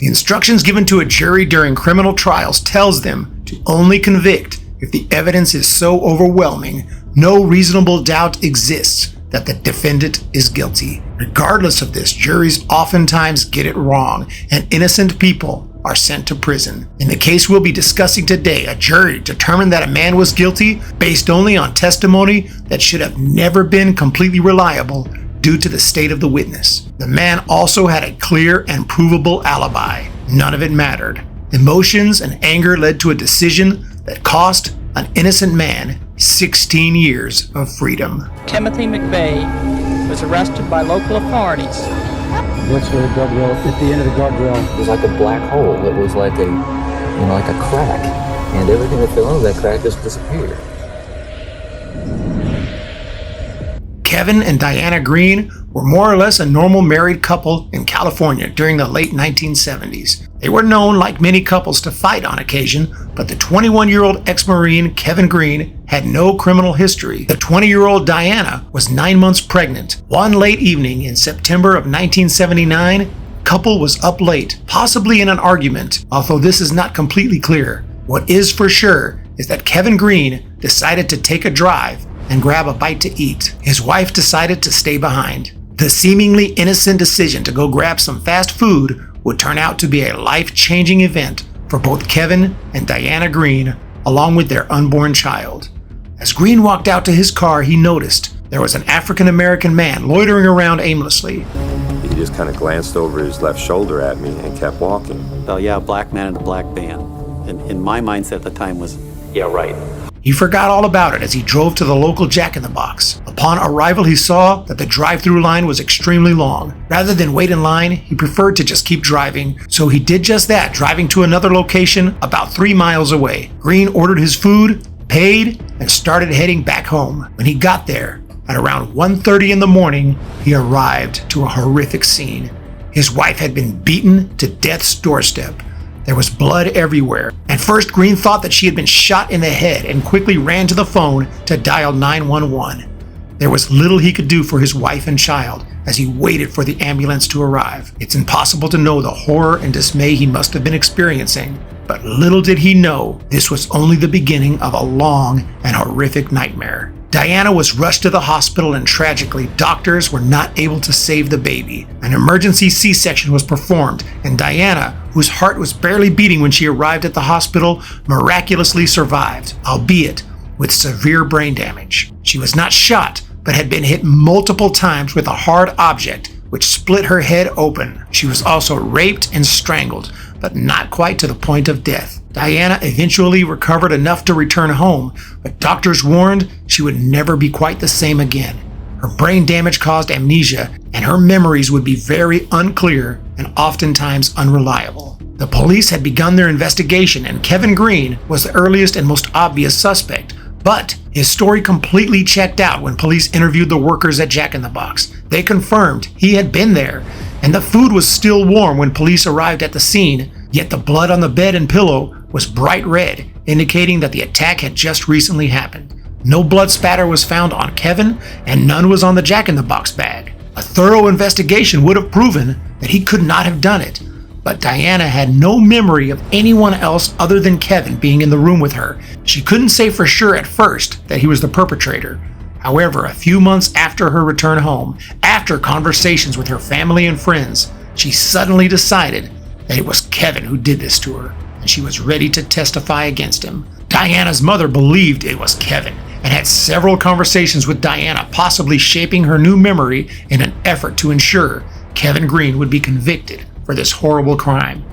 The instructions given to a jury during criminal trials tells them to only convict if the evidence is so overwhelming, no reasonable doubt exists that the defendant is guilty. Regardless of this, juries oftentimes get it wrong, and innocent people are sent to prison. In the case we'll be discussing today, a jury determined that a man was guilty based only on testimony that should have never been completely reliable due to the state of the witness. The man also had a clear and provable alibi. None of it mattered. Emotions and anger led to a decision that cost an innocent man 16 years of freedom. Timothy McVeigh was arrested by local authorities. What's the guardrail? At the end of the guardrail, it was like a black hole. It was like like a crack, and everything that fell into that crack just disappeared. Kevin and Dianna Green were more or less a normal married couple in California during the late 1970s. They were known, like many couples, to fight on occasion, but the 21-year-old ex-Marine Kevin Green had no criminal history. The 20-year-old Dianna was 9 months pregnant. One late evening in September of 1979, the couple was up late, possibly in an argument, although this is not completely clear. What is for sure is that Kevin Green decided to take a drive and grab a bite to eat. His wife decided to stay behind. The seemingly innocent decision to go grab some fast food would turn out to be a life-changing event for both Kevin and Dianna Green, along with their unborn child. As Green walked out to his car, he noticed there was an African-American man loitering around aimlessly. He just kind of glanced over his left shoulder at me and kept walking. Oh yeah, a black man in a black van. And in my mindset at the time was, yeah, right. He forgot all about it as he drove to the local Jack in the Box. Upon arrival, he saw that the drive-through line was extremely long. Rather than wait in line, he preferred to just keep driving, so he did just that, driving to another location about 3 miles away. Green ordered his food, paid, and started heading back home. When he got there, at around 1:30 in the morning, he arrived to a horrific scene. His wife had been beaten to death's doorstep. There was blood everywhere. At first, Green thought that she had been shot in the head and quickly ran to the phone to dial 911. There was little he could do for his wife and child as he waited for the ambulance to arrive. It's impossible to know the horror and dismay he must have been experiencing, but little did he know this was only the beginning of a long and horrific nightmare. Dianna was rushed to the hospital, and tragically, doctors were not able to save the baby. An emergency C-section was performed, and Dianna, whose heart was barely beating when she arrived at the hospital, miraculously survived, albeit with severe brain damage. She was not shot, but had been hit multiple times with a hard object, which split her head open. She was also raped and strangled, but not quite to the point of death. Dianna eventually recovered enough to return home, but doctors warned she would never be quite the same again. Her brain damage caused amnesia, and her memories would be very unclear and oftentimes unreliable. The police had begun their investigation, and Kevin Green was the earliest and most obvious suspect. But his story completely checked out when police interviewed the workers at Jack in the Box. They confirmed he had been there, and the food was still warm when police arrived at the scene, yet the blood on the bed and pillow was bright red, indicating that the attack had just recently happened. No blood spatter was found on Kevin, and none was on the Jack in the Box bag. A thorough investigation would have proven that he could not have done it, but Dianna had no memory of anyone else other than Kevin being in the room with her. She couldn't say for sure at first that he was the perpetrator. However, a few months after her return home, after conversations with her family and friends, she suddenly decided that it was Kevin who did this to her, and she was ready to testify against him. Dianna's mother believed it was Kevin and had several conversations with Dianna, possibly shaping her new memory in an effort to ensure Kevin Green would be convicted for this horrible crime.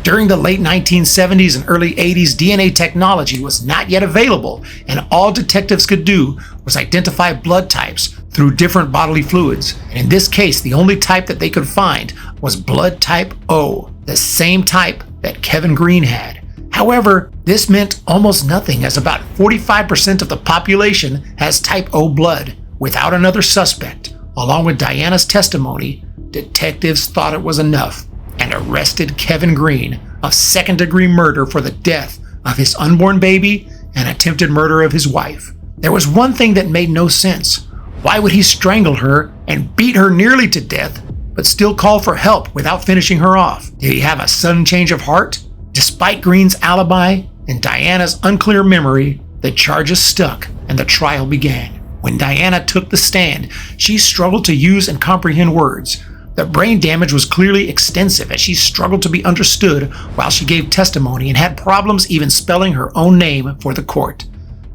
During the late 1970s and early 80s, DNA technology was not yet available, and all detectives could do was identify blood types through different bodily fluids. And in this case, the only type that they could find was blood type O, the same type that Kevin Green had. However, this meant almost nothing, as about 45% of the population has type O blood. Without another suspect, along with Dianna's testimony, detectives thought it was enough and arrested Kevin Green of second-degree murder for the death of his unborn baby and attempted murder of his wife. There was one thing that made no sense. Why would he strangle her and beat her nearly to death but still called for help without finishing her off? Did he have a sudden change of heart? Despite Green's alibi and Dianna's unclear memory, the charges stuck and the trial began. When Dianna took the stand, she struggled to use and comprehend words. The brain damage was clearly extensive as she struggled to be understood while she gave testimony and had problems even spelling her own name for the court.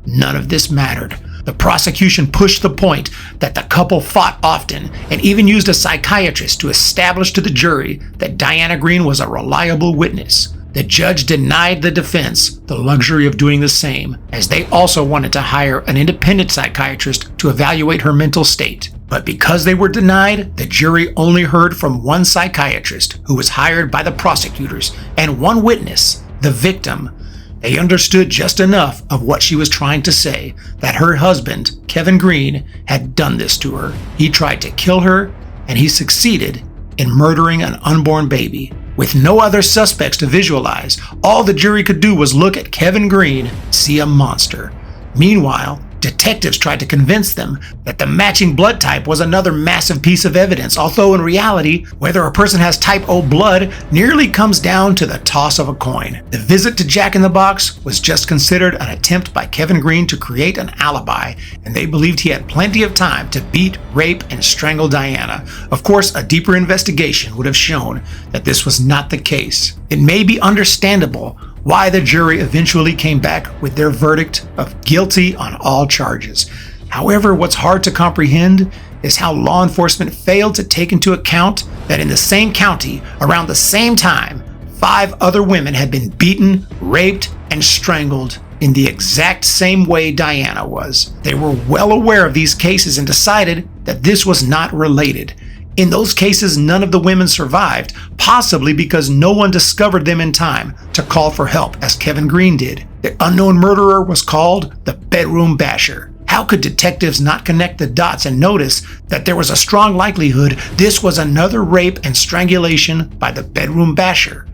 None of this mattered. The prosecution pushed the point that the couple fought often and even used a psychiatrist to establish to the jury that Dianna Green was a reliable witness. The judge denied the defense the luxury of doing the same, as they also wanted to hire an independent psychiatrist to evaluate her mental state. But because they were denied, the jury only heard from one psychiatrist who was hired by the prosecutors and one witness, the victim. They understood just enough of what she was trying to say, that her husband, Kevin Green, had done this to her. He tried to kill her, and he succeeded in murdering an unborn baby. With no other suspects to visualize, all the jury could do was look at Kevin Green and see a monster. Meanwhile, detectives tried to convince them that the matching blood type was another massive piece of evidence, although in reality, whether a person has type O blood nearly comes down to the toss of a coin. The visit to Jack in the Box was just considered an attempt by Kevin Green to create an alibi, and they believed he had plenty of time to beat, rape, and strangle Dianna. Of course, a deeper investigation would have shown that this was not the case. It may be understandable why the jury eventually came back with their verdict of guilty on all charges. However, what's hard to comprehend is how law enforcement failed to take into account that in the same county, around the same time, 5 other women had been beaten, raped, and strangled in the exact same way Dianna was. They were well aware of these cases and decided that this was not related. In those cases, none of the women survived, possibly because no one discovered them in time to call for help, as Kevin Green did. The unknown murderer was called the bedroom basher. How could detectives not connect the dots and notice that there was a strong likelihood this was another rape and strangulation by the bedroom basher?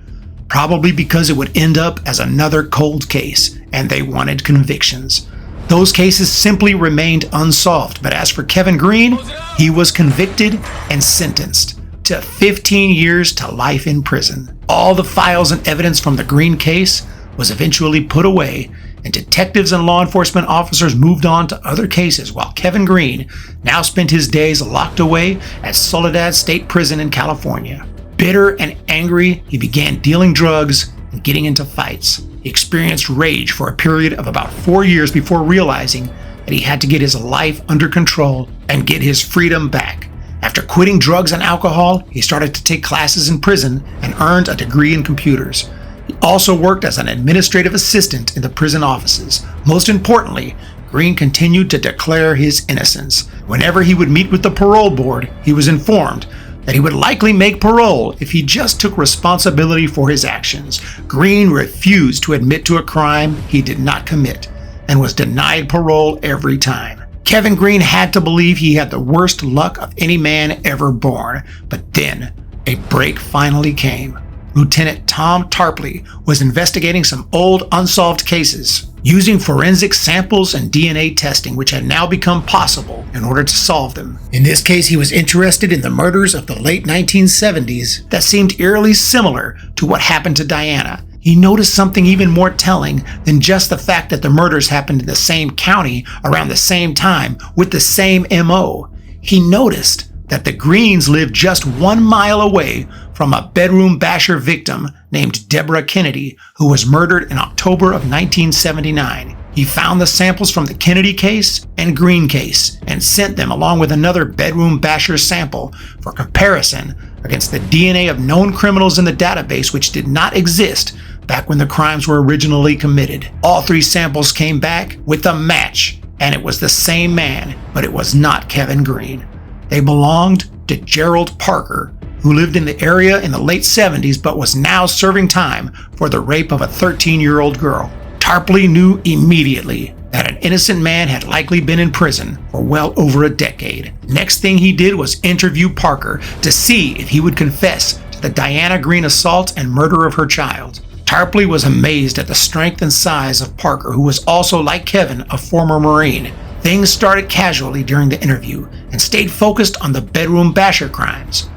Probably because it would end up as another cold case, and they wanted convictions. Those cases simply remained unsolved, but as for Kevin Green, he was convicted and sentenced to 15 years to life in prison. All the files and evidence from the Green case was eventually put away, and detectives and law enforcement officers moved on to other cases, while Kevin Green now spent his days locked away at Soledad State Prison in California. Bitter and angry, he began dealing drugs and getting into fights. He experienced rage for a period of about 4 years before realizing that he had to get his life under control and get his freedom back. After quitting drugs and alcohol, he started to take classes in prison and earned a degree in computers. He also worked as an administrative assistant in the prison offices. Most importantly, Green continued to declare his innocence. Whenever he would meet with the parole board, he was informed that he would likely make parole if he just took responsibility for his actions. Green refused to admit to a crime he did not commit and was denied parole every time. Kevin Green had to believe he had the worst luck of any man ever born, but then a break finally came. Lieutenant Tom Tarpley was investigating some old unsolved cases using forensic samples and DNA testing, which had now become possible in order to solve them. In this case, he was interested in the murders of the late 1970s that seemed eerily similar to what happened to Dianna. He noticed something even more telling than just the fact that the murders happened in the same county around the same time with the same MO. He noticed that the Greens lived just 1 mile away from a bedroom basher victim named Deborah Kennedy, who was murdered in October of 1979. He found the samples from the Kennedy case and Green case and sent them along with another bedroom basher sample for comparison against the DNA of known criminals in the database, which did not exist back when the crimes were originally committed. All 3 samples came back with a match, and it was the same man, but it was not Kevin Green. They belonged to Gerald Parker, who lived in the area in the late 70s but was now serving time for the rape of a 13-year-old girl. Tarpley knew immediately that an innocent man had likely been in prison for well over a decade. Next thing he did was interview Parker to see if he would confess to the Dianna Green assault and murder of her child. Tarpley was amazed at the strength and size of Parker, who was also, like Kevin, a former Marine. Things started casually during the interview and stayed focused on the bedroom basher crimes.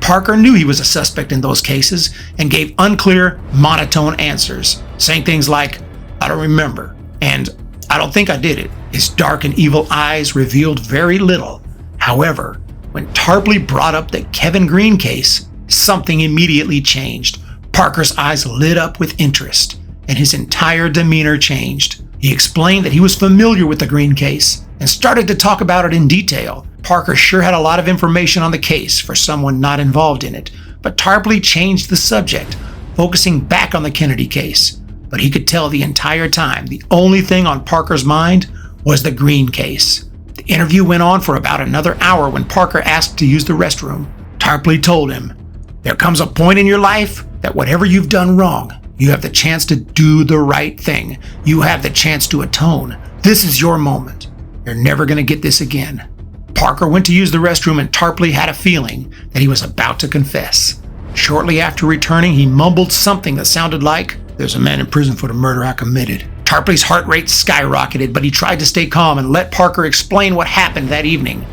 Parker knew he was a suspect in those cases and gave unclear, monotone answers, saying things like, "I don't remember," and "I don't think I did it." His dark and evil eyes revealed very little. However, when Tarpley brought up the Kevin Green case, something immediately changed. Parker's eyes lit up with interest, and his entire demeanor changed. He explained that he was familiar with the Green case and started to talk about it in detail. Parker sure had a lot of information on the case for someone not involved in it, but Tarpley changed the subject, focusing back on the Kennedy case. But he could tell the entire time the only thing on Parker's mind was the Green case. The interview went on for about another hour when Parker asked to use the restroom. Tarpley told him, "There comes a point in your life that whatever you've done wrong, you have the chance to do the right thing. You have the chance to atone. This is your moment. You're never going to get this again." Parker went to use the restroom and Tarpley had a feeling that he was about to confess. Shortly after returning, he mumbled something that sounded like, "There's a man in prison for the murder I committed." Tarpley's heart rate skyrocketed, but he tried to stay calm and let Parker explain what happened that evening.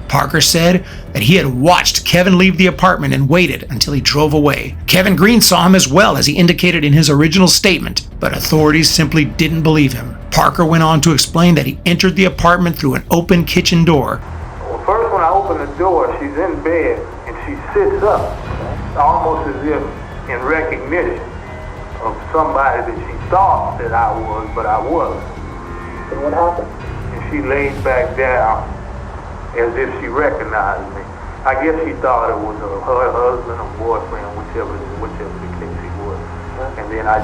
Parker said that he had watched Kevin leave the apartment and waited until he drove away. Kevin Green saw him as well, as he indicated in his original statement, but authorities simply didn't believe him. Parker went on to explain that he entered the apartment through an open kitchen door. Well, first when I open the door, she's in bed and she sits up, almost as if in recognition of somebody that she thought that I was, but I wasn't. And what happened? And she laid back down as if she recognized me. I guess she thought it was her husband or boyfriend, whichever the case he was. And then I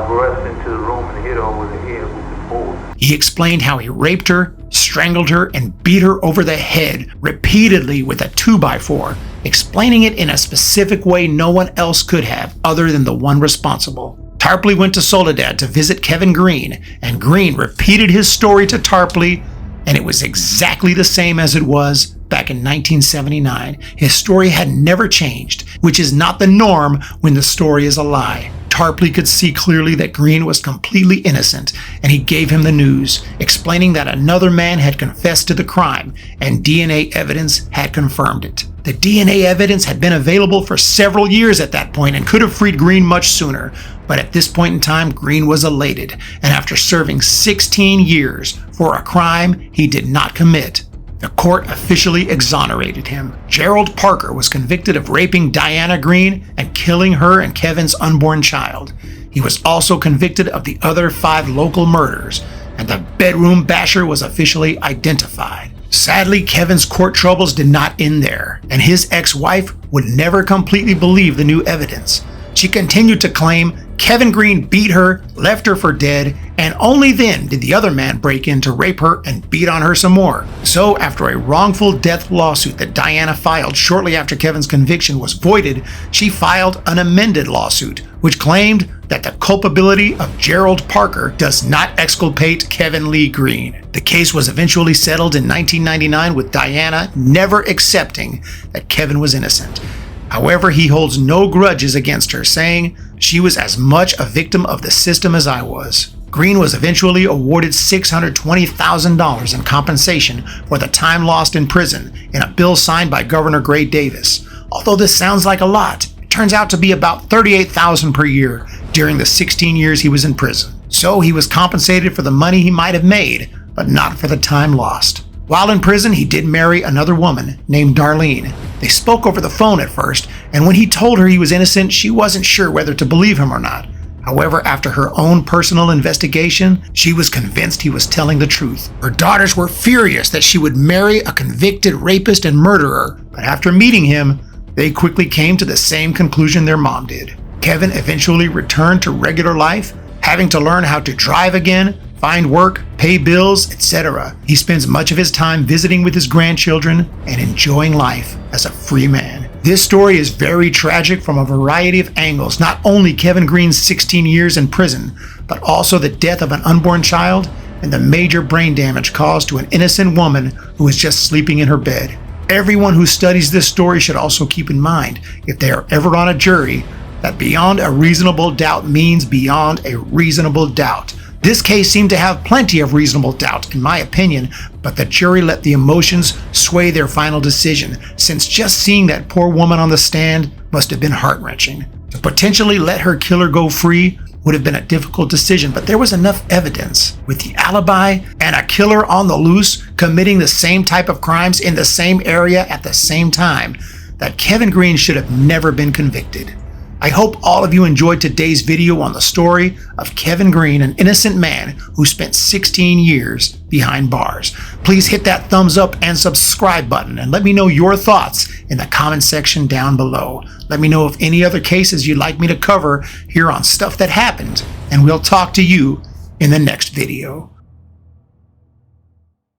rushed into the room and hit her over the head with the board. He explained how he raped her, strangled her, and beat her over the head repeatedly with a 2x4, explaining it in a specific way no one else could have other than the one responsible. Tarpley went to Soledad to visit Kevin Green, and Green repeated his story to Tarpley, and it was exactly the same as it was back in 1979. His story had never changed, which is not the norm when the story is a lie. Tarpley could see clearly that Green was completely innocent, and he gave him the news, explaining that another man had confessed to the crime, and DNA evidence had confirmed it. The DNA evidence had been available for several years at that point and could have freed Green much sooner, but at this point in time, Green was elated, and after serving 16 years for a crime he did not commit, the court officially exonerated him. Gerald Parker was convicted of raping Dianna Green and killing her and Kevin's unborn child. He was also convicted of the other 5 local murders, and the bedroom basher was officially identified. Sadly, Kevin's court troubles did not end there, and his ex-wife would never completely believe the new evidence. She continued to claim Kevin Green beat her, left her for dead, and only then did the other man break in to rape her and beat on her some more. So after a wrongful death lawsuit that Dianna filed shortly after Kevin's conviction was voided, she filed an amended lawsuit, which claimed that the culpability of Gerald Parker does not exculpate Kevin Lee Green. The case was eventually settled in 1999, with Dianna never accepting that Kevin was innocent. However, he holds no grudges against her, saying, "She was as much a victim of the system as I was." Green was eventually awarded $620,000 in compensation for the time lost in prison in a bill signed by Governor Gray Davis. Although this sounds like a lot, it turns out to be about $38,000 per year during the 16 years he was in prison. So he was compensated for the money he might have made, but not for the time lost. While in prison, he did marry another woman named Darlene. They spoke over the phone at first, and when he told her he was innocent, she wasn't sure whether to believe him or not. However, after her own personal investigation, she was convinced he was telling the truth. Her daughters were furious that she would marry a convicted rapist and murderer, but after meeting him, they quickly came to the same conclusion their mom did. Kevin eventually returned to regular life, having to learn how to drive again, find work, pay bills, etc. He spends much of his time visiting with his grandchildren and enjoying life as a free man. This story is very tragic from a variety of angles, not only Kevin Green's 16 years in prison, but also the death of an unborn child and the major brain damage caused to an innocent woman who was just sleeping in her bed. Everyone who studies this story should also keep in mind, if they are ever on a jury, that beyond a reasonable doubt means beyond a reasonable doubt. This case seemed to have plenty of reasonable doubt, in my opinion, but the jury let the emotions sway their final decision, since just seeing that poor woman on the stand must have been heart-wrenching. To potentially let her killer go free would have been a difficult decision, but there was enough evidence, with the alibi and a killer on the loose committing the same type of crimes in the same area at the same time, that Kevin Green should have never been convicted. I hope all of you enjoyed today's video on the story of Kevin Green, an innocent man who spent 16 years behind bars. Please hit that thumbs up and subscribe button and let me know your thoughts in the comment section down below. Let me know of any other cases you'd like me to cover here on Stuff That Happened, and we'll talk to you in the next video.